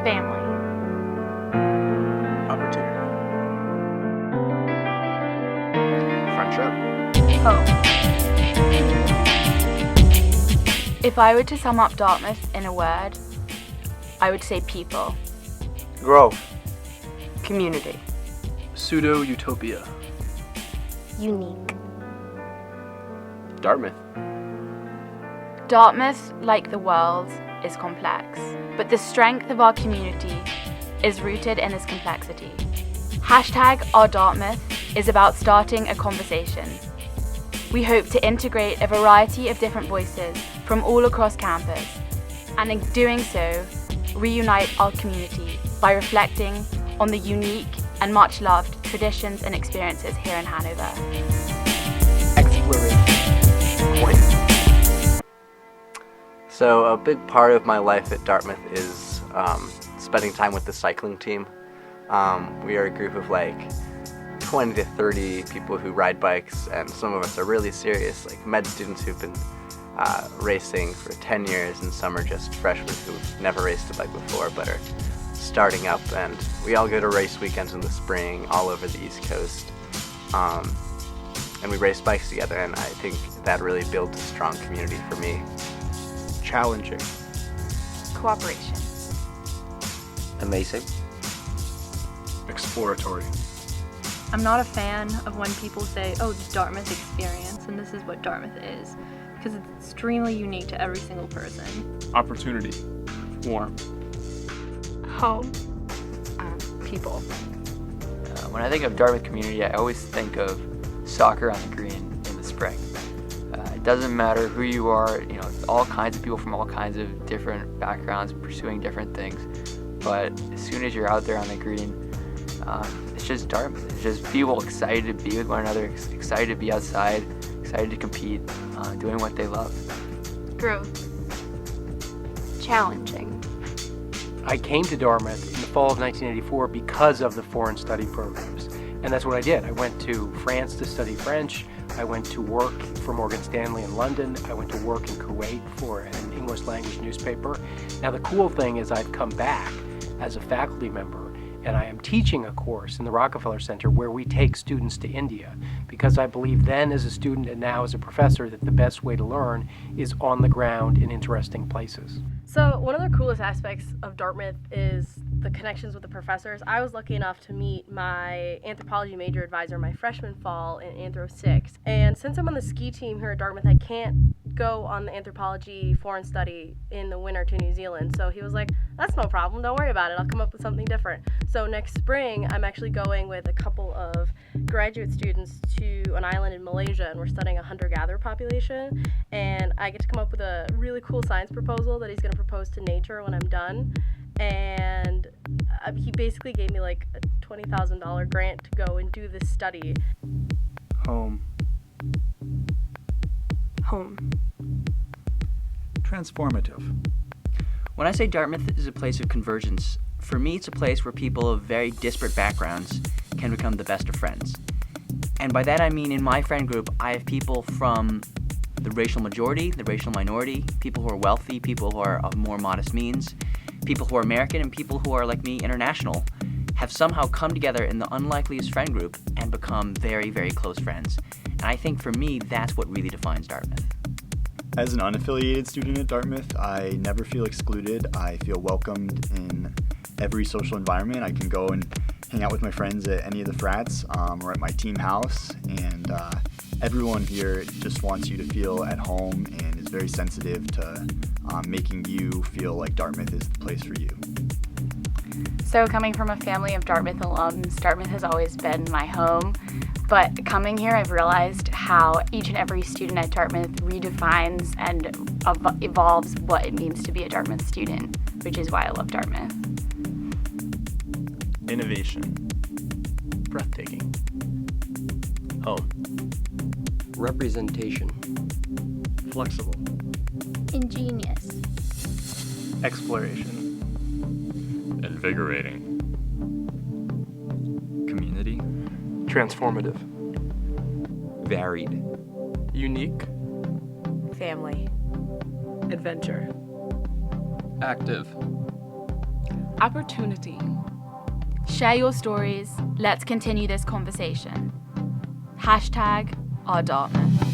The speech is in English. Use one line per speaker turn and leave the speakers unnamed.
Family.
Opportunity.
Friendship.
Home. If I were to sum up Dartmouth in a word, I would say people.
Growth.
Community.
Pseudo-utopia.
Unique.
Dartmouth.
Dartmouth, like the world, is complex, but the strength of our community is rooted in its complexity. Hashtag Our Dartmouth is about starting a conversation. We hope to integrate a variety of different voices from all across campus, and in doing so, reunite our community by reflecting on the unique and much loved traditions and experiences here in Hanover.
Exploration.
So a big part of my life at Dartmouth is spending time with the cycling team. We are a group of like 20 to 30 people who ride bikes, and some of us are really serious, like med students who've been racing for 10 years, and some are just freshmen who've never raced a bike before but are starting up, and we all go to race weekends in the spring all over the East Coast. And we race bikes together, and I think that really builds a strong community for me.
Challenging.
Cooperation.
Amazing.
Exploratory.
I'm not a fan of when people say, oh, the Dartmouth experience, and this is what Dartmouth is, because it's extremely unique to every single person.
Opportunity. Warm.
Home.
People.
When I think of Dartmouth community, I always think of soccer on the green in the spring. It doesn't matter who you are, all kinds of people from all kinds of different backgrounds pursuing different things. But as soon as you're out there on the green, it's just Dartmouth. It's just people excited to be with one another, excited to be outside, excited to compete, doing what they love.
Growth.
Challenging.
I came to Dartmouth in the fall of 1984 because of the foreign study programs. And that's what I did. I went to France to study French. I went to work for Morgan Stanley in London. I went to work in Kuwait for an English language newspaper. Now the cool thing is I've come back as a faculty member, and I am teaching a course in the Rockefeller Center where we take students to India, because I believe then as a student and now as a professor that the best way to learn is on the ground in interesting places.
So one of the coolest aspects of Dartmouth is the connections with the professors. I was lucky enough to meet my anthropology major advisor my freshman fall in Anthro 6. And since I'm on the ski team here at Dartmouth, I can't go on the anthropology foreign study in the winter to New Zealand. So he was like, that's no problem, don't worry about it, I'll come up with something different. So next spring, I'm actually going with a couple of graduate students to an island in Malaysia, and we're studying a hunter-gatherer population. And I get to come up with a really cool science proposal that he's going to propose to nature when I'm done. And he basically gave me like a $20,000 grant to go and do this study.
Home.
Home.
Transformative.
When I say Dartmouth is a place of convergence, for me it's a place where people of very disparate backgrounds can become the best of friends. And by that I mean in my friend group, I have people from the racial majority, the racial minority, people who are wealthy, people who are of more modest means, people who are American, and people who are, like me, international, have somehow come together in the unlikeliest friend group and become very, very close friends. And I think for me, that's what really defines Dartmouth.
As an unaffiliated student at Dartmouth, I never feel excluded. I feel welcomed in every social environment. I can go and hang out with my friends at any of the frats or at my team house, and everyone here just wants you to feel at home and is very sensitive to making you feel like Dartmouth is the place for you.
So coming from a family of Dartmouth alums, Dartmouth has always been my home. But coming here, I've realized how each and every student at Dartmouth redefines and evolves what it means to be a Dartmouth student, which is why I love Dartmouth.
Innovation. Breathtaking. Home.
Representation.
Flexible.
Ingenious.
Exploration.
Invigorating.
Community. Transformative.
Varied.
Unique.
Family. Adventure.
Active.
Opportunity.
Share your stories. Let's continue this conversation. #OurDartmouth.